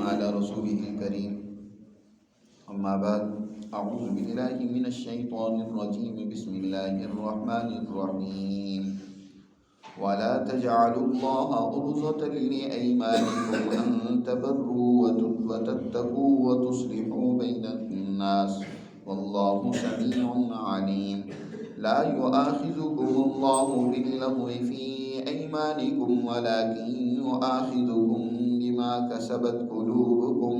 على رسوله الكريم أما بعد أعوذ بالله من الشيطان الرجيم بسم الله الرحمن الرحيم ولا تجعلوا الله عرضة لأيمانكم أن تبروا وتتقوا وتصلحوا بين الناس والله سميع عليم لا يؤاخذكم الله باللغو في أيمانكم ولكن يؤاخذكم بما كسبت قلوبكم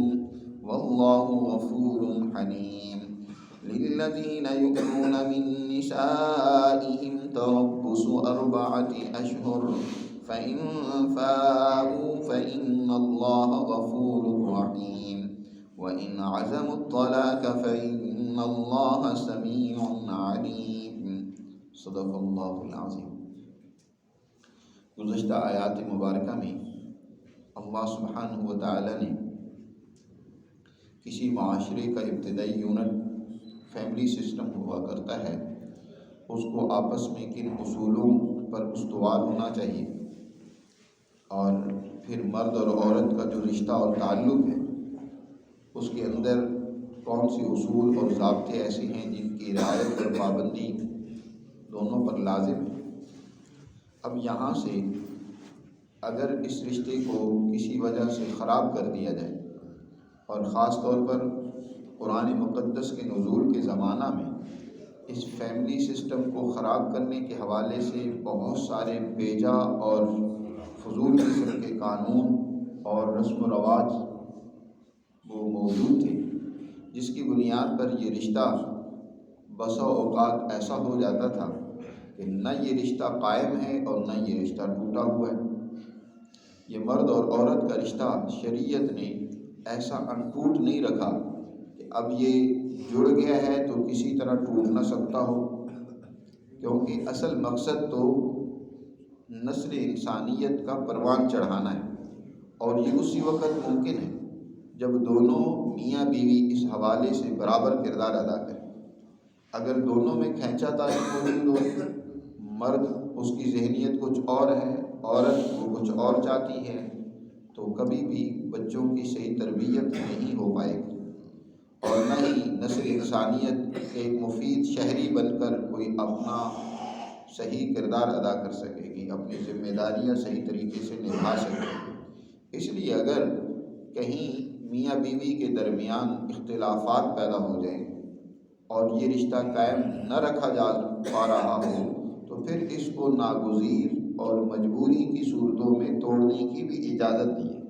والله غفور حليم للذين يؤمنون من نسائهم تربص 4 أشهر فإن فاءوا فإن الله غفور رحيم وإن عزموا الطلاق فإن الله سميع عليم صدق اللہ العظیم۔ گزشتہ آیات مبارکہ میں اللہ سبحانہ و تعالی نے کسی معاشرے کا ابتدائی یونٹ فیملی سسٹم ہوا کرتا ہے، اس کو آپس میں کن اصولوں پر استوار ہونا چاہیے، اور پھر مرد اور عورت کا جو رشتہ اور تعلق ہے اس کے اندر کون سی اصول اور ضابطے ایسے ہیں جن کی رعایت اور پابندی دونوں پر لازم ہے۔ اب یہاں سے اگر اس رشتے کو کسی وجہ سے خراب کر دیا جائے، اور خاص طور پر قرآن مقدس کے نزول کے زمانہ میں اس فیملی سسٹم کو خراب کرنے کے حوالے سے بہت سارے بیجا اور فضول قسم کے قانون اور رسم و رواج وہ موجود تھے، جس کی بنیاد پر یہ رشتہ بسا اوقات ایسا ہو جاتا تھا کہ نہ یہ رشتہ قائم ہے اور نہ یہ رشتہ ٹوٹا ہوا ہے۔ یہ مرد اور عورت کا رشتہ شریعت نے ایسا انٹوٹ نہیں رکھا کہ اب یہ جڑ گیا ہے تو کسی طرح ٹوٹ نہ سکتا ہو، کیونکہ اصل مقصد تو نسل انسانیت کا پروان چڑھانا ہے، اور یہ اسی وقت ممکن ہے جب دونوں میاں بیوی اس حوالے سے برابر کردار ادا کریں۔ اگر دونوں میں کھینچا تاری موجود ہو، مرد اس کی ذہنیت کچھ اور ہے، عورت وہ کچھ اور چاہتی ہے، تو کبھی بھی بچوں کی صحیح تربیت نہیں ہو پائے گی، اور نہ ہی نسل انسانیت ایک مفید شہری بن کر کوئی اپنا صحیح کردار ادا کر سکے گی، اپنی ذمہ داریاں صحیح طریقے سے نبھا سکے گی۔ اس لیے اگر کہیں میاں بیوی کے درمیان اختلافات پیدا ہو جائیں اور یہ رشتہ قائم نہ رکھا جا پا رہا ہو، تو پھر اس کو ناگزیر اور مجبوری کی صورتوں میں توڑنے کی بھی اجازت دی ہے۔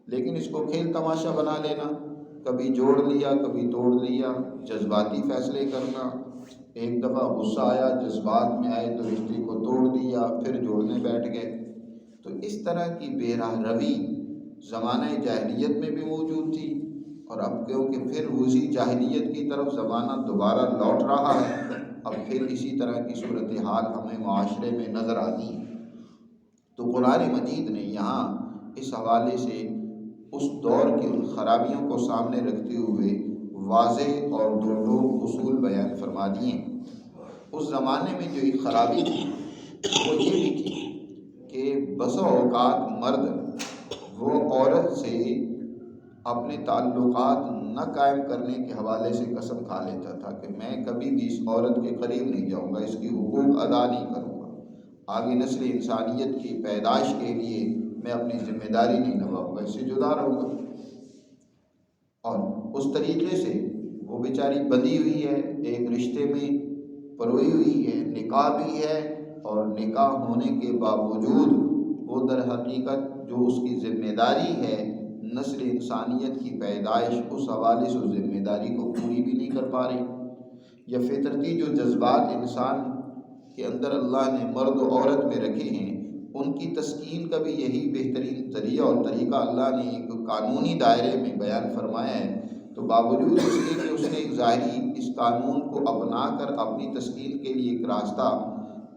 لیکن اس کو کھیل تماشا بنا لینا، کبھی جوڑ لیا کبھی توڑ لیا، جذباتی فیصلے کرنا، ایک دفعہ غصہ آیا جذبات میں آئے تو رشتے کو توڑ دیا پھر جوڑنے بیٹھ گئے، تو اس طرح کی بے راہ روی زمانہ جاہلیت میں بھی موجود تھی، اور اب کیونکہ پھر اسی جاہلیت کی طرف زمانہ دوبارہ لوٹ رہا ہے، اب پھر اسی طرح کی صورتحال ہمیں معاشرے میں نظر آتی ہے۔ تو قرآن مجید نے یہاں اس حوالے سے اس دور کی ان خرابیوں کو سامنے رکھتے ہوئے واضح اور دو ٹوک اصول بیان فرما دیے۔ اس زمانے میں جو ایک خرابی تھی وہ یہ بھی تھی کہ بسا اوقات مرد وہ عورت سے اپنے تعلقات نہ قائم کرنے کے حوالے سے قسم کھا لیتا تھا کہ میں کبھی بھی اس عورت کے قریب نہیں جاؤں گا، اس کی حقوق ادا نہیں کروں گا، آگے نسل انسانیت کی پیدائش کے لیے میں اپنی ذمہ داری نہیں نبھاؤں گا، اس سے جدا رہوں گا۔ اور اس طریقے سے وہ بیچاری بندھی ہوئی ہے، ایک رشتے میں پروئی ہوئی ہے، نکاح بھی ہے، اور نکاح ہونے کے باوجود وہ در حقیقت جو اس کی ذمہ داری ہے نسل انسانیت کی پیدائش، اس حوالے سے ذمہ داری کو پوری بھی نہیں کر پا رہی۔ یا فطرتی جو جذبات انسان کے اندر اللہ نے مرد و عورت میں رکھے ہیں، ان کی تسکین کا بھی یہی بہترین ذریعہ اور طریقہ اللہ نے ایک قانونی دائرے میں بیان فرمایا ہے، تو باوجود اس کے کہ اس نے ایک ظاہری اس قانون کو اپنا کر اپنی تسکین کے لیے ایک راستہ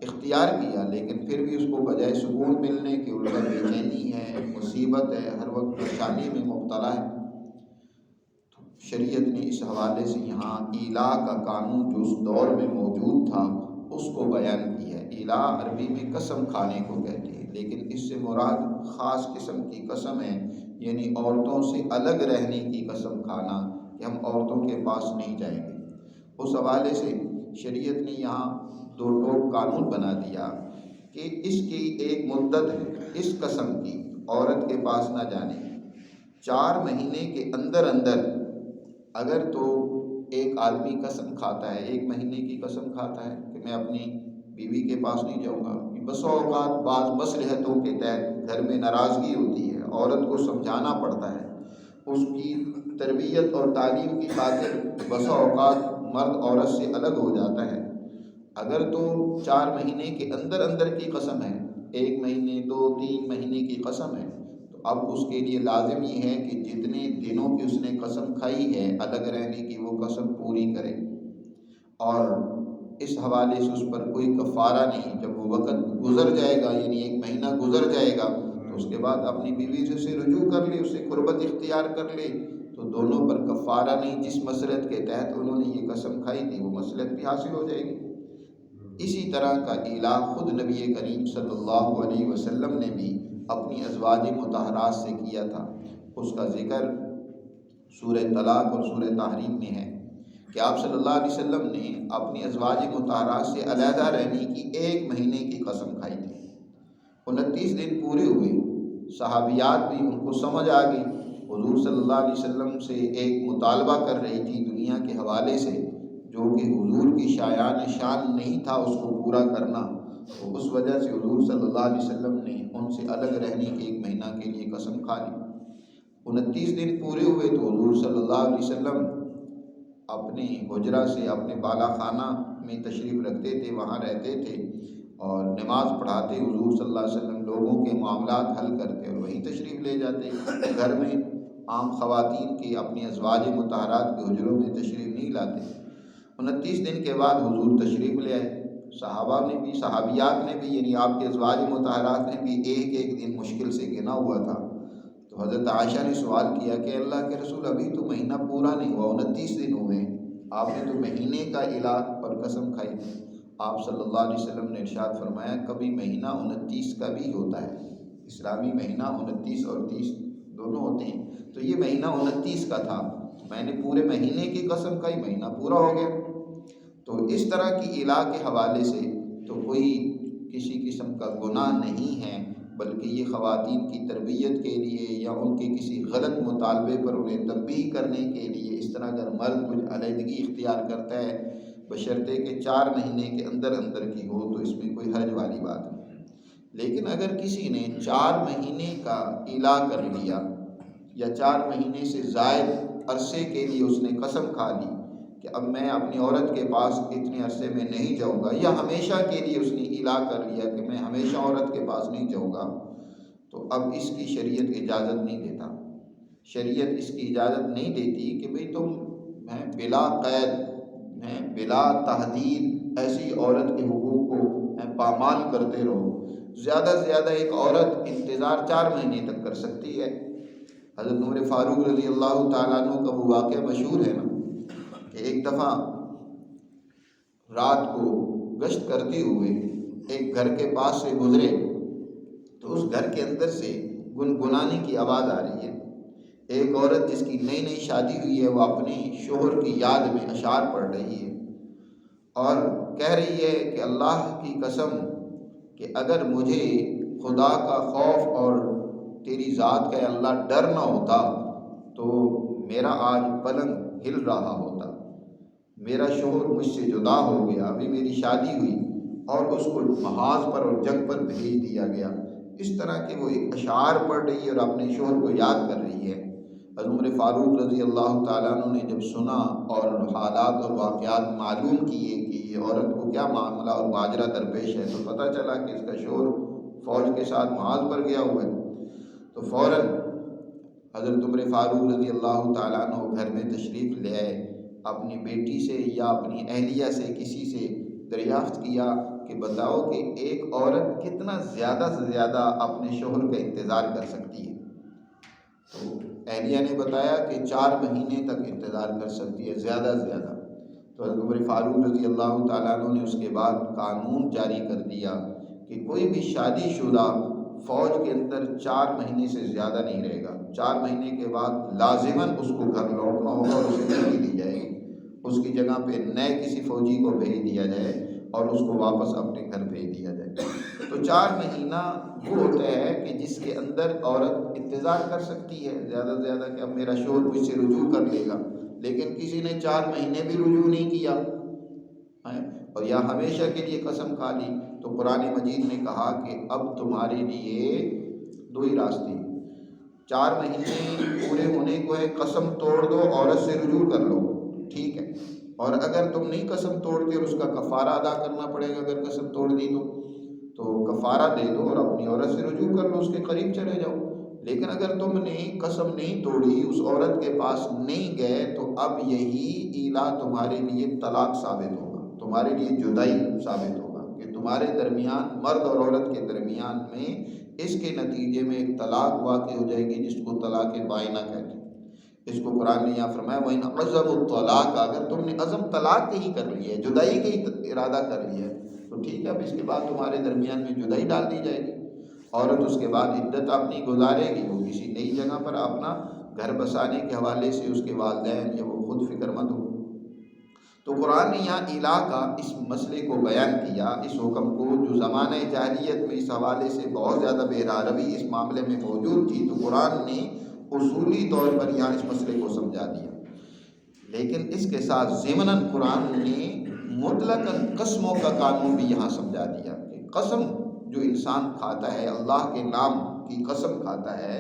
اختیار کیا، لیکن پھر بھی اس کو بجائے سکون ملنے کے الٹا بے چینی ہے، مصیبت ہے، ہر وقت پریشانی میں مبتلا ہے۔ تو شریعت نے اس حوالے سے یہاں ایلا کا قانون جو اس دور میں موجود تھا اس کو بیان کیا ہے۔ ایلا عربی میں قسم کھانے کو کہتے ہیں، لیکن اس سے مراد خاص قسم کی قسم ہے، یعنی عورتوں سے الگ رہنے کی قسم کھانا کہ ہم عورتوں کے پاس نہیں جائیں گے، اس حوالے سے شریعت نے یہاں دو ٹوک قانون بنا دیا کہ اس کی ایک مدت ہے اس قسم کی عورت کے پاس نہ جانے کی۔ 4 مہینے کے اندر اندر اگر تو ایک آدمی قسم کھاتا ہے، 1 مہینے کی قسم کھاتا ہے کہ میں اپنی بیوی کے پاس نہیں جاؤں گا، بسا اوقات بعض مصلحتوں کے تحت گھر میں ناراضگی ہوتی ہے، عورت کو سمجھانا پڑتا ہے، اس کی تربیت اور تعلیم کی خاطر بسا اوقات مرد عورت سے الگ ہو جاتا ہے۔ اگر تو 4 مہینے کے اندر اندر کی قسم ہے، 1 مہینے 2 3 مہینے کی قسم ہے، تو اب اس کے لیے لازم یہ ہے کہ جتنے دنوں کی اس نے قسم کھائی ہے الگ رہنے کی وہ قسم پوری کرے، اور اس حوالے سے اس پر کوئی کفارہ نہیں۔ جب وہ وقت گزر جائے گا، یعنی 1 مہینہ گزر جائے گا، تو اس کے بعد اپنی بیوی سے اسے رجوع کر لے، اسے قربت اختیار کر لے، تو دونوں پر کفارہ نہیں۔ جس مصلحت کے تحت انہوں نے یہ قسم کھائی تھی وہ مصلحت بھی حاصل ہو جائے گی۔ اسی طرح کا اعلان خود نبی کریم صلی اللہ علیہ وسلم نے بھی اپنی ازواج مطہرات سے کیا تھا۔ اس کا ذکر سورہ طلاق اور سورہ تحریم میں ہے کہ آپ صلی اللہ علیہ وسلم نے اپنی ازواج مطہرات سے علیحدہ رہنے کی 1 مہینے کی قسم کھائی تھی۔ 29 دن پورے ہوئے، صحابیات بھی ان کو سمجھ آ گئی، حضور صلی اللہ علیہ وسلم سے ایک مطالبہ کر رہی تھی دنیا کے حوالے سے، جو کہ حضور کی شایان شان نہیں تھا اس کو پورا کرنا، تو اس وجہ سے حضور صلی اللہ علیہ وسلم نے ان سے الگ رہنے کی 1 مہینہ کے لیے قسم کھا لی۔ 29 دن پورے ہوئے تو حضور صلی اللہ علیہ وسلم اپنے حجرہ سے، اپنے بالا خانہ میں تشریف رکھتے تھے، وہاں رہتے تھے اور نماز پڑھاتے، حضور صلی اللہ علیہ وسلم لوگوں کے معاملات حل کرتے اور وہیں تشریف لے جاتے۔ گھر میں عام خواتین کے اپنی ازواج مطہرات کے حجروں میں تشریف نہیں لاتے۔ 29 دن کے بعد حضور تشریف لے آئے، صحابہ نے بھی، صحابیات نے بھی، یعنی آپ کے ازواج مطہرات نے بھی ایک ایک دن مشکل سے گنا ہوا تھا۔ تو حضرت عائشہ نے سوال کیا کہ اللہ کے رسول ابھی تو مہینہ پورا نہیں ہوا، 29 دن ہوئے ہیں، آپ نے تو مہینے کا اعلان اور قسم کھائی۔ آپ صلی اللہ علیہ وسلم نے ارشاد فرمایا کبھی مہینہ 29 کا بھی ہوتا ہے، اسلامی مہینہ 29 اور 30 دونوں ہوتے ہیں، تو یہ مہینہ 29 کا تھا، میں نے پورے مہینے کی قسم کھائی، مہینہ پورا ہو گیا۔ تو اس طرح کی اعلاء کے حوالے سے تو کوئی کسی قسم کا گناہ نہیں ہے، بلکہ یہ خواتین کی تربیت کے لیے یا ان کے کسی غلط مطالبے پر انہیں تنبیہ کرنے کے لیے، اس طرح اگر مرد کچھ علیحدگی اختیار کرتا ہے بشرطے کہ 4 مہینے کے اندر اندر کی ہو، تو اس میں کوئی حرج والی بات نہیں۔ لیکن اگر کسی نے 4 مہینے کا اعلاء کر لیا یا 4 مہینے سے زائد عرصے کے لیے اس نے قسم کھا لی کہ اب میں اپنی عورت کے پاس اتنے عرصے میں نہیں جاؤں گا، یا ہمیشہ کے لیے اس نے اعلاء کر لیا کہ میں ہمیشہ عورت کے پاس نہیں جاؤں گا، تو اب اس کی شریعت اجازت نہیں دیتا۔ شریعت اس کی اجازت نہیں دیتی کہ بھئی تم بلا قید، بلا تحدید ایسی عورت کے حقوق کو پامال کرتے رہو۔ زیادہ سے زیادہ ایک عورت انتظار 4 مہینے تک کر سکتی ہے۔ حضرت عمر فاروق رضی اللہ تعالیٰ عنہ کا وہ واقعہ مشہور ہے نا کہ ایک دفعہ رات کو گشت کرتے ہوئے ایک گھر کے پاس سے گزرے تو اس گھر کے اندر سے گنگنانے کی آواز آ رہی ہے۔ ایک عورت جس کی نئی نئی شادی ہوئی ہے وہ اپنے شوہر کی یاد میں اشعار پڑھ رہی ہے اور کہہ رہی ہے کہ اللہ کی قسم کہ اگر مجھے خدا کا خوف اور تیری ذات کا اللہ ڈر نہ ہوتا تو میرا آج پلنگ ہل رہا ہوتا، میرا شوہر مجھ سے جدا ہو گیا، ابھی میری شادی ہوئی اور اس کو محاذ پر اور جنگ پر بھیج دیا گیا۔ اس طرح کے وہ ایک اشعار پڑھ رہی ہے اور اپنے شوہر کو یاد کر رہی ہے۔ عمر فاروق رضی اللہ تعالیٰ عنہ نے جب سنا اور حالات اور واقعات معلوم کیے کہ یہ عورت کو کیا معاملہ اور ماجرا درپیش ہے، تو پتہ چلا کہ اس کا شوہر فوج کے ساتھ محاذ پر گیا ہوا ہے۔ تو فوراً حضرت عمر فاروق رضی اللہ تعالیٰ عنہ گھر میں تشریف لے آئے، اپنی بیٹی سے یا اپنی اہلیہ سے کسی سے دریافت کیا کہ بتاؤ کہ ایک عورت کتنا زیادہ سے زیادہ اپنے شوہر کا انتظار کر سکتی ہے؟ تو اہلیہ نے بتایا کہ 4 مہینے تک انتظار کر سکتی ہے زیادہ سے زیادہ۔ تو حضرت عمر فاروق رضی اللہ تعالیٰ عنہ نے اس کے بعد قانون جاری کر دیا کہ کوئی بھی شادی شدہ فوج کے اندر 4 مہینے سے زیادہ نہیں رہے گا، 4 مہینے کے بعد لازماً اس کو گھر لوٹنا ہوگا اور اسے نہیں دی جائے گی، اس کی جگہ پہ نئے کسی فوجی کو بھیج دیا جائے اور اس کو واپس اپنے گھر بھیج دیا جائے۔ تو 4 مہینہ وہ ہوتا ہے کہ جس کے اندر عورت انتظار کر سکتی ہے زیادہ سے زیادہ کہ اب میرا شوہر مجھ سے رجوع کر لے گا، لیکن کسی نے 4 مہینے بھی رجوع نہیں کیا اور یا ہمیشہ کے لیے قسم کھا لی، تو قرآن مجید نے کہا کہ اب تمہارے لیے 2 ہی راستے، 4 مہینے پورے ہونے کو ہے، قسم توڑ دو، عورت سے رجوع کر لو، ٹھیک ہے، اور اگر تم نہیں قسم توڑتے اور اس کا کفارہ ادا کرنا پڑے گا، اگر قسم توڑ دی تو کفارہ دے دو اور اپنی عورت سے رجوع کر لو، اس کے قریب چلے جاؤ۔ لیکن اگر تم نے قسم نہیں توڑی، اس عورت کے پاس نہیں گئے، تو اب یہی ایلا تمہارے لیے طلاق ثابت ہوگا، تمہارے لیے جدائی ثابت ہوگا کہ تمہارے درمیان، مرد اور عورت کے درمیان میں اس کے نتیجے میں ایک طلاق واقع ہو جائے گی، جس کو طلاق بائنہ کہتے ہیں۔ اس کو قرآن نے یہاں فرمایا وَإِنْ عَزَمُوا الطَّلَاقَ، اگر تم نے عزم طلاق کے ہی کر لیا ہے، جدائی کے ہی ارادہ کر لیا ہے، تو ٹھیک ہے، اب اس کے بعد تمہارے درمیان میں جدائی ڈال دی جائے گی۔ عورت اس کے بعد عدت اپنی گزارے گی، وہ کسی نئی جگہ پر اپنا گھر بسانے کے حوالے سے اس کے والدین یا وہ خود فکر مند ہو۔ تو قرآن نے یہاں ایلا کا اس مسئلے کو بیان کیا، اس حکم کو، جو زمانہ جاہلیت میں اس حوالے سے بہت زیادہ بہراروی اس معاملے میں موجود تھی، تو قرآن نے اصولی طور پر یہاں اس مسئلے کو سمجھا دیا۔ لیکن اس کے ساتھ ضمناً قرآن نے مطلقاً قسموں کا قانون بھی یہاں سمجھا دیا کہ قسم جو انسان کھاتا ہے، اللہ کے نام کی قسم کھاتا ہے،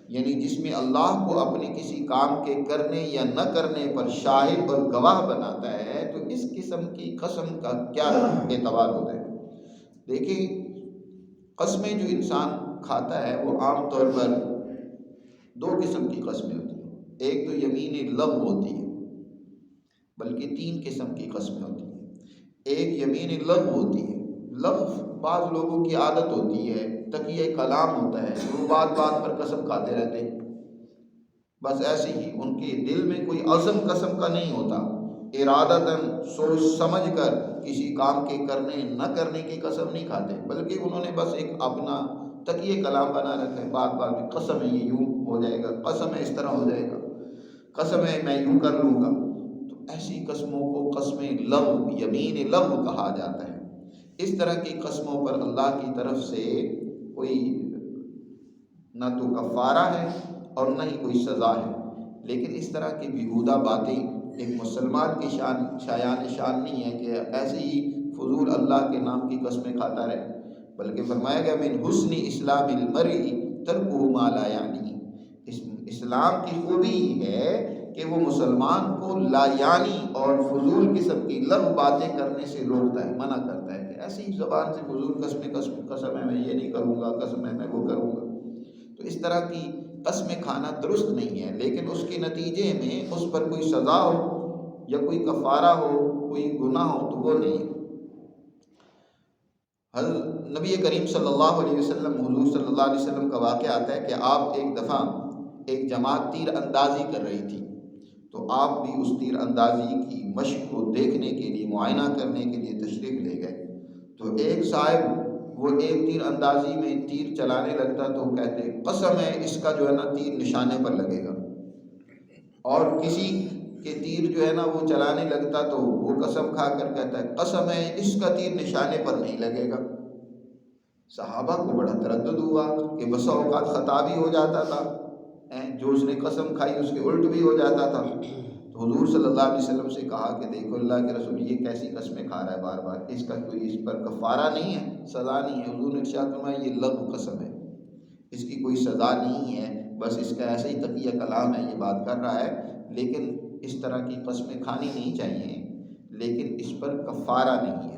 یعنی جس میں اللہ کو اپنے کسی کام کے کرنے یا نہ کرنے پر شاہد اور گواہ بناتا ہے، تو اس قسم کی قسم کا کیا اعتبار ہوتا ہے؟ دیکھیں، قسمیں جو انسان کھاتا ہے وہ عام طور پر 2 قسم کی قسمیں ہوتی ہیں۔ ایک تو یمین لغو ہوتی ہے، بلکہ 3 قسم کی قسمیں ہوتی ہیں۔ ایک یمین لغو ہوتی ہے، لغو بعض لوگوں کی عادت ہوتی ہے، تکیہ کلام ہوتا ہے، وہ بات بات پر قسم کھاتے رہتے ہیں، بس ایسے ہی، ان کے دل میں کوئی عزم قسم کا نہیں ہوتا، ارادتاً سوچ سمجھ کر کسی کام کے کرنے نہ کرنے کی قسم نہیں کھاتے، بلکہ انہوں نے بس ایک اپنا تکیہ کلام بنا رکھا ہے، بات بات میں قسم ہے یہ یوں ہو جائے گا، قسم ہے اس طرح ہو جائے گا، قسم ہے میں یوں کر لوں گا۔ تو ایسی قسموں کو قسم لغو، یمین لغو کہا جاتا ہے۔ اس طرح کی قسموں پر اللہ کی طرف سے کوئی نہ تو کفارہ ہے اور نہ ہی کوئی سزا ہے، لیکن اس طرح کی بیہودہ باتیں ایک مسلمان کی شان نہیں ہے کہ ایسے ہی فضول اللہ کے نام کی قسمیں کھاتا رہے، بلکہ فرمایا گیا من حسن اسلام المرء ترکہ ما لا یعنی، اسلام کی خوبی ہے کہ وہ مسلمان کو لا یعنی اور فضول قسم کی لغو باتیں کرنے سے روکتا ہے، منع کرتا ہے کہ ایسی ہی زبان سے فضول قسم ہے میں یہ نہیں کروں گا، قسم ہے میں وہ کروں گا۔ تو اس طرح کی قسمیں کھانا درست نہیں ہے، لیکن اس کے نتیجے میں اس پر کوئی سزا ہو یا کوئی کفارہ ہو، کوئی گناہ ہو، تو وہ نہیں ہے۔ نبی کریم صلی اللہ علیہ وسلم، حضور صلی اللہ علیہ وسلم کا واقعہ آتا ہے کہ آپ ایک دفعہ ایک جماعت تیر اندازی کر رہی تھی، تو آپ بھی اس تیر اندازی کی مشق کو دیکھنے کے لیے، معائنہ کرنے کے لیے تشریف لے گئے۔ تو ایک صاحب وہ ایک تیر اندازی میں تیر چلانے لگتا تو کہتے قسم ہے اس کا جو ہے نا تیر نشانے پر لگے گا، اور کسی کے تیر جو ہے نا وہ چلانے لگتا تو وہ قسم کھا کر کہتا ہے قسم ہے اس کا تیر نشانے پر نہیں لگے گا۔ صحابہ کو بڑا تردد ہوا کہ بسا اوقات خطا بھی ہو جاتا تھا، جو اس نے قسم کھائی اس کے الٹ بھی ہو جاتا تھا۔ تو حضور صلی اللہ علیہ وسلم سے کہا کہ دیکھو اللہ کے رسول یہ کیسی قسمیں کھا رہا ہے بار بار، اس کا کوئی اس پر کفارہ نہیں ہے، سزا نہیں ہے۔ حضور نے ارشاد فرمایا یہ لغو قسم ہے، اس کی کوئی سزا نہیں ہے، بس اس کا ایسے ہی تقیہ کلام ہے، یہ بات کر رہا ہے، لیکن اس طرح کی قسمیں کھانی نہیں چاہیے، لیکن اس پر کفارہ نہیں ہے۔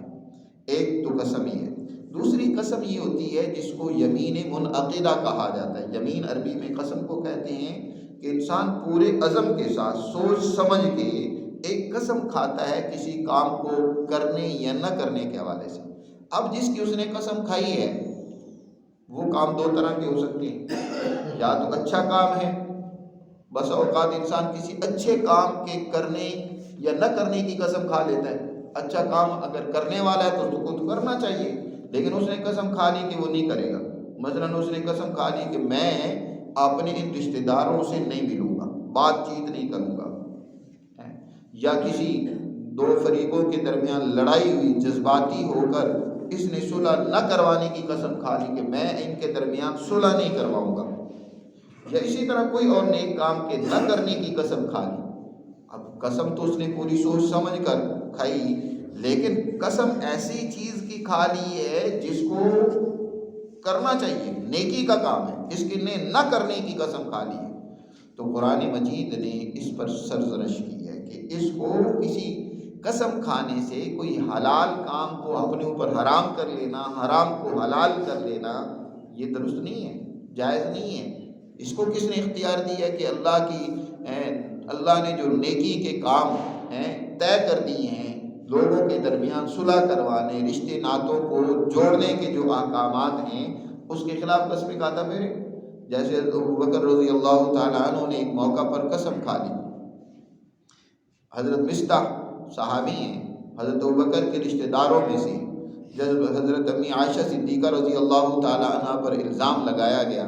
ایک تو قسم یہ ہے۔ دوسری قسم یہ ہوتی ہے جس کو یمین منعقدہ کہا جاتا ہے۔ یمین عربی میں قسم کو کہتے ہیں کہ انسان پورے عزم کے ساتھ سوچ سمجھ کے ایک قسم کھاتا ہے کسی کام کو کرنے یا نہ کرنے کے حوالے سے۔ اب جس کی اس نے قسم کھائی ہے وہ کام 2 طرح کے ہو سکتے ہیں، یا تو اچھا کام ہے، بس اوقات انسان کسی اچھے کام کے کرنے یا نہ کرنے کی قسم کھا لیتا ہے۔ اچھا کام اگر کرنے والا ہے تو اس کو تو کرنا چاہیے، لیکن اس نے قسم کھا لی کہ وہ نہیں کرے گا، مثلاً اس نے قسم کھا لی کہ میں اپنے ان رشتہ داروں سے نہیں ملوں گا، بات چیت نہیں کروں گا، یا کسی دو فریقوں کے درمیان لڑائی ہوئی، جذباتی ہو کر اس نے صلح نہ کروانے کی قسم کھا لی کہ میں ان کے درمیان صلح نہیں کرواؤں گا، یا اسی طرح کوئی اور نیک کام کے نہ کرنے کی قسم کھا لی۔ اب قسم تو اس نے پوری سوچ سمجھ کر کھائی، لیکن قسم ایسی چیز کی کھا لی ہے جس کو کرنا چاہیے، نیکی کا کام ہے، اس کی نے نہ کرنے کی قسم کھا لی ہے۔ تو قرآن مجید نے اس پر سرزنش کی ہے کہ اس کو کسی قسم کھانے سے کوئی حلال کام کو اپنے اوپر حرام کر لینا، حرام کو حلال کر لینا، یہ درست نہیں ہے، جائز نہیں ہے۔ اس کو کس نے اختیار دیا کہ اللہ نے جو نیکی کے کام طے کر دیے ہیں، لوگوں کے درمیان صلح کروانے، رشتے ناتوں کو جوڑنے کے جو احکامات ہیں، اس کے خلاف قسمیں کھاتا پھرے؟ جیسے ابوبکر رضی اللہ تعالیٰ عنہ نے ایک موقع پر قسم کھا لی۔ حضرت مصطح صحابی ہیں، حضرت ابوبکر کے رشتہ داروں میں سے، جب حضرت امی عائشہ صدیقہ رضی اللہ تعالیٰ عنہ پر الزام لگایا گیا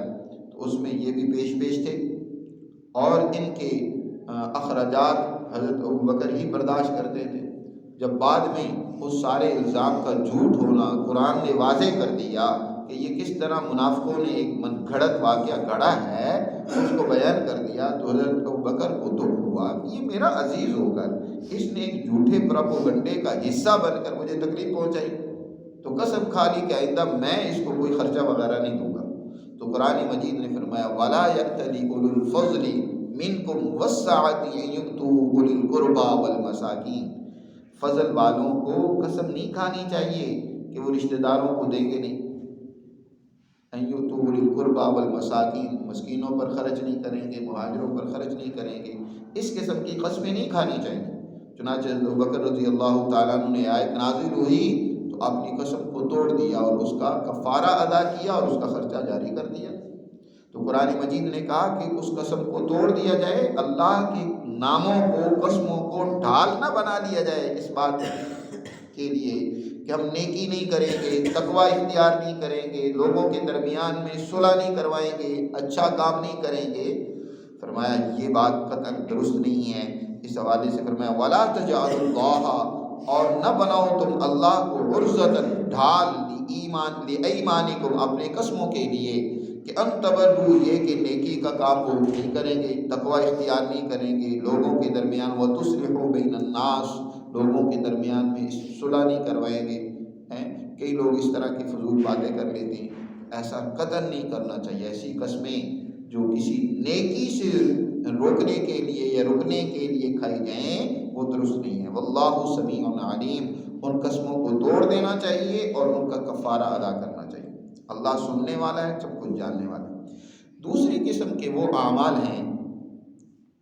تو اس میں یہ بھی پیش تھے، اور ان کے اخراجات حضرت ابوبکر ہی برداشت کرتے تھے۔ جب بعد میں اس سارے الزام کا جھوٹ ہونا قرآن نے واضح کر دیا کہ یہ کس طرح منافقوں نے ایک من گھڑت واقعہ گھڑا ہے، اس کو بیان کر دیا، تو حضرت ابوبکر کو دکھ ہوا کہ یہ میرا عزیز ہو کر اس نے ایک جھوٹے پروپیگنڈے کا حصہ بن کر مجھے تکلیف پہنچائی، تو قسم کھا لی کہ آئندہ میں اس کو کوئی خرچہ وغیرہ نہیں دوں گا۔ تو قرآن مجید نے فرمایا وَلَا يَأْتَلِ أُولُو الْفَضْلِ مِنْكُمْ وَالسَّعَةِ أَن يُؤْتُوا أُولِي الْقُرْبَى وَالْمَسَاكِينَ، فضل والوں کو قسم نہیں کھانی چاہیے کہ وہ رشتہ داروں کو دیں گے نہیں، أَن يُؤْتُوا أُولِي الْقُرْبَى وَالْمَسَاكِينَ، مسکینوں پر خرچ نہیں کریں گے، مہاجروں پر خرچ نہیں کریں گے، اس قسم کی قسمیں نہیں کھانی چاہیے۔ چنانچہ ابوبکر رضی اللہ تعالیٰ عنہ نے آیت نازل ہوئی تو اپنی قسم کو توڑ دیا اور اس کا کفارہ ادا کیا اور اس کا خرچہ جاری کر دیا۔ تو قرآن مجید نے کہا کہ اس قسم کو توڑ دیا جائے، اللہ کے ناموں کو، قسموں کو ڈھال نہ بنا لیا جائے اس بات کے لیے کہ ہم نیکی نہیں کریں گے، تقوی اختیار نہیں کریں گے، لوگوں کے درمیان میں صلح نہیں کروائیں گے، اچھا کام نہیں کریں گے۔ فرمایا یہ بات قطعاً درست نہیں ہے۔ اس حوالے سے فرمایا وَلَا تَجْعَلُوا اللَّهَ، اور نہ بناؤ تم اللہ کو عُرْضَةً ڈھال لِأَيْمَانِكُمْ اپنے قسموں کے لیے، کہ ان تبروا یہ کہ نیکی کا کام وہ نہیں کریں گے، تقوی اختیار نہیں کریں گے، لوگوں کے درمیان وَتُصْلِحُوا بَيْنَ النَّاسِ لوگوں کے درمیان میں صلح نہیں کروائیں گے۔ کئی لوگ اس طرح کی فضول باتیں کر لیتے ہیں، ایسا قطعاً نہیں کرنا چاہیے۔ ایسی قسمیں جو کسی نیکی سے روکنے کے لیے یا رکنے کے لیے کھائی جائیں وہ درست نہیں ہے۔ واللہ سمیع علیم، ان قسموں کو توڑ دینا چاہیے اور ان کا کفارہ ادا کرنا چاہیے۔ اللہ سننے والا ہے، سب کچھ جاننے والا ہے۔ دوسری قسم کے وہ اعمال ہیں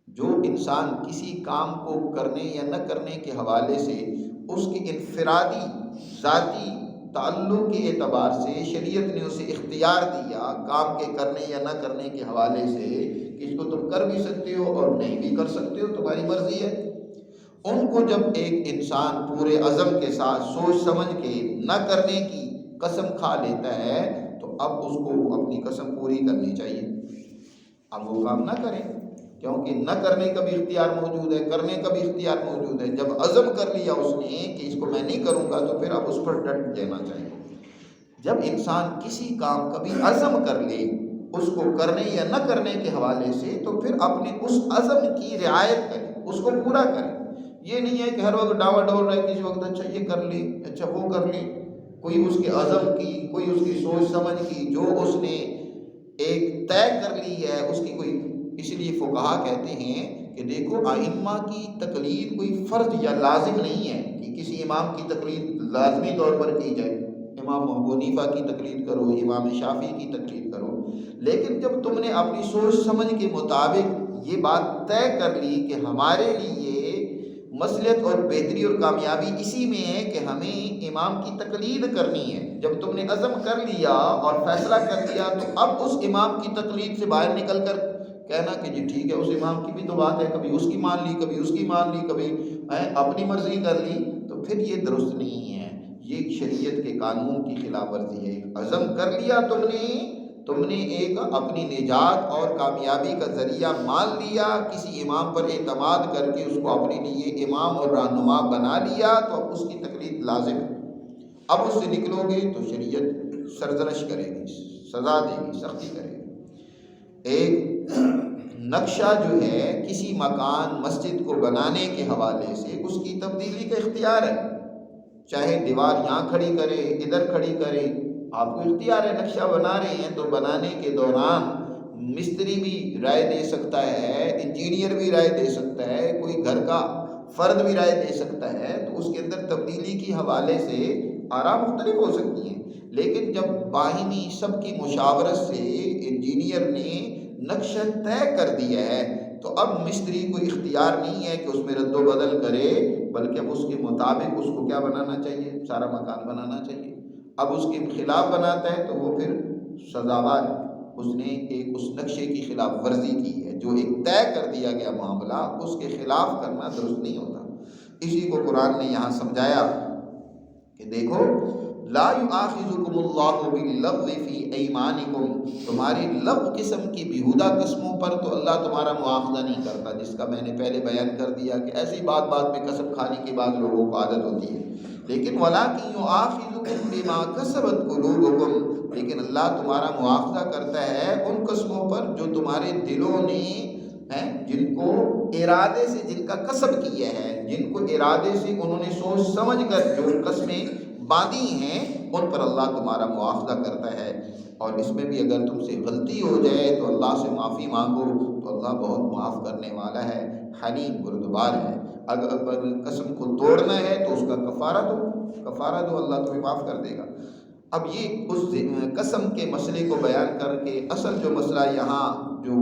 جو انسان کسی کام کو کرنے یا نہ کرنے کے حوالے سے اس کے انفرادی ذاتی تعلق کے اعتبار سے شریعت نے اسے اختیار دیا کام کے کرنے یا نہ کرنے کے حوالے سے کہ اس کو تم کر بھی سکتے ہو اور نہیں بھی کر سکتے ہو، تمہاری مرضی ہے۔ ان کو جب ایک انسان پورے عزم کے ساتھ سوچ سمجھ کے نہ کرنے کی قسم کھا لیتا ہے تو اب اس کو اپنی قسم پوری کرنی چاہیے، اب وہ کام نہ کریں، کیونکہ نہ کرنے کا بھی اختیار موجود ہے، کرنے کا بھی اختیار موجود ہے۔ جب عزم کر لیا اس نے کہ اس کو میں نہیں کروں گا تو پھر اب اس پر ڈٹ دینا چاہیے۔ جب انسان کسی کام کا بھی عزم کر لے اس کو کرنے یا نہ کرنے کے حوالے سے تو پھر اپنے اس عزم کی رعایت کرے، اس کو پورا کرے۔ یہ نہیں ہے کہ ہر وقت ڈاوا ڈول رہے، کسی وقت اچھا یہ کر لیں، اچھا وہ کر لیں، کوئی اس کے عزم کی، کوئی اس کی سوچ سمجھ کی، جو اس نے ایک طے کر لی ہے اس کی کوئی۔ اس لیے فقہا کہتے ہیں کہ دیکھو ائمہ کی تقلید کوئی فرض یا لازم نہیں ہے کہ کسی امام کی تقلید لازمی طور پر کی جائے، امام ابو حنیفہ کی تقلید کرو، امام شافعی کی تقلید کرو، لیکن جب تم نے اپنی سوچ سمجھ کے مطابق یہ بات طے کر لی کہ ہمارے لیے مصلحت اور بہتری اور کامیابی اسی میں ہے کہ ہمیں امام کی تقلید کرنی ہے، جب تم نے عزم کر لیا اور فیصلہ کر لیا تو اب اس امام کی تقلید سے باہر نکل کر کہنا کہ جی ٹھیک ہے اس امام کی بھی تو بات ہے، کبھی اس کی مان لی، کبھی اس کی مان لی، کبھی اپنی مرضی کر لی، تو پھر یہ درست نہیں ہے، یہ شریعت کے قانون کی خلاف ورزی ہے۔ عزم کر لیا تم نے تم نے ایک اپنی نجات اور کامیابی کا ذریعہ مان لیا، کسی امام پر اعتماد کر کے اس کو اپنے لیے امام اور رہنما بنا لیا، تو اب اس کی تقلید لازم ہے۔ اب اس سے نکلو گے تو شریعت سرزنش کرے گی، سزا دے گی، سختی کرے گی۔ ایک نقشہ جو ہے کسی مکان مسجد کو بنانے کے حوالے سے اس کی تبدیلی کا اختیار ہے، چاہے دیوار یہاں کھڑی کرے، ادھر کھڑی کرے، آپ کو اختیار ہے۔ نقشہ بنا رہے ہیں تو بنانے کے دوران مستری بھی رائے دے سکتا ہے، انجینئر بھی رائے دے سکتا ہے، کوئی گھر کا فرد بھی رائے دے سکتا ہے، تو اس کے اندر تبدیلی کے حوالے سے آراء مختلف ہو سکتی ہیں، لیکن جب باہمی سب کی مشاورت سے انجینئر نے نقشہ طے کر دیا ہے تو اب مستری کو اختیار نہیں ہے کہ اس میں رد و بدل کرے، بلکہ اب اس کے مطابق اس کو کیا بنانا چاہیے، سارا مکان بنانا چاہیے۔ اب اس کے خلاف بناتا ہے تو وہ پھر سزاوار ہے، اس نے ایک اس نقشے کی خلاف ورزی کی ہے، جو ایک طے کر دیا گیا معاملہ اس کے خلاف کرنا درست نہیں ہوتا۔ اسی کو قرآن نے یہاں سمجھایا کہ دیکھو لا یؤاخذکم اللہ باللغو فی ایمانکم، تمہاری لغو قسم کی بیہودہ قسموں پر تو اللہ تمہارا مواخذہ نہیں کرتا، جس کا میں نے پہلے بیان کر دیا کہ ایسی بات بات میں قسم کھانے کے بعد لوگوں کو عادت ہوتی ہے، لیکن وَلَٰكِن يُؤَاخِذُكُم بِمَا كَسَبَتْ قُلُوبُكُم، لیکن اللہ تمہارا مواخذہ کرتا ہے ان قسموں پر جو تمہارے دلوں نے جن کو ارادے سے، جن کا قصب کیا ہے، جن کو ارادے سے انہوں نے سوچ سمجھ کر جو قسمیں باندھی ہیں، ان پر اللہ تمہارا مواخذہ کرتا ہے۔ اور اس میں بھی اگر تم سے غلطی ہو جائے تو اللہ سے معافی مانگو، تو اللہ بہت معاف کرنے والا ہے، حلیم بردبار ہے۔ اگر قسم کو توڑنا ہے تو اس کا کفارہ دو، اللہ تمہیں معاف کر دے گا۔ اب یہ اس قسم کے مسئلے کو بیان کر کے اصل جو مسئلہ یہاں جو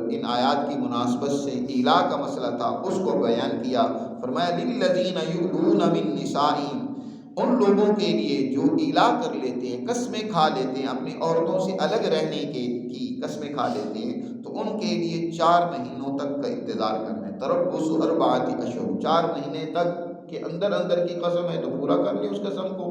ان آیات کی مناسبت سے ایلا کا مسئلہ تھا اس کو بیان کیا۔ فرمایا للذین یؤلون من نسائہم، ان لوگوں کے لیے جو ایلا کر لیتے ہیں، قسمیں کھا لیتے ہیں، اپنی عورتوں سے الگ رہنے کی قسمیں کھا لیتے ہیں، تو ان کے لیے 4 مہینوں تک کا انتظار کرنا ہے۔ تربص 4 اشہر، 4 مہینے تک کے اندر کی قسم ہے تو پورا کر لیں اس قسم کو،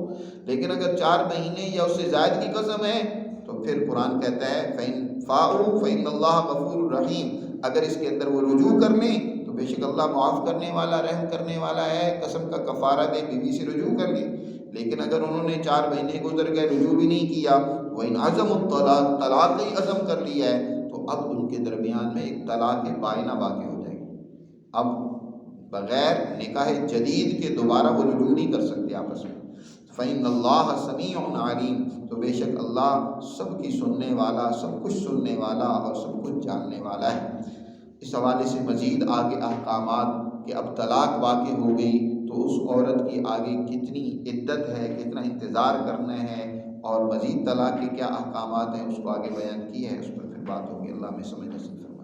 لیکن اگر 4 مہینے یا اس سے زائد کی قسم ہے تو پھر قرآن کہتا ہے فَإِن فَاءُوا فَإِنَّ اللَّهَ غَفُورٌ رَحِيمٌ، اگر اس کے اندر وہ رجوع کر لیں تو بے شک اللہ معاف کرنے والا، رحم کرنے والا ہے، قسم کا کفارہ دے، بیوی سے رجوع کر لیں۔ لیکن اگر انہوں نے 4 مہینے گزر گئے، رجوع بھی نہیں کیا، وَإِنْ عَزَمُوا الطَّلَاقَ، طلاق ہی عزم کر لیا ہے، تو اب ان کے درمیان میں ایک طلاق بائنہ واقع ہو جائے گی۔ اب بغیر نکاح جدید کے دوبارہ وہ رجوع نہیں کر سکتے آپس میں۔ فَإِنَّ اللَّهَ سَمِيعٌ عَلِيمٌ، تو بے شک اللہ سب کی سننے والا، سب کچھ سننے والا اور سب کچھ جاننے والا ہے۔ اس حوالے سے مزید آگے احکامات کہ اب طلاق واقع ہو گئی تو اس عورت کی آگے کتنی عدت ہے، کتنا انتظار کرنا ہے، اور مزید طلاق کے کیا احکامات ہیں اس کو آگے بیان کی ہے، اس پر پھر بات ہوگی۔ اللہ میں سمجھ نصیب فرمائے۔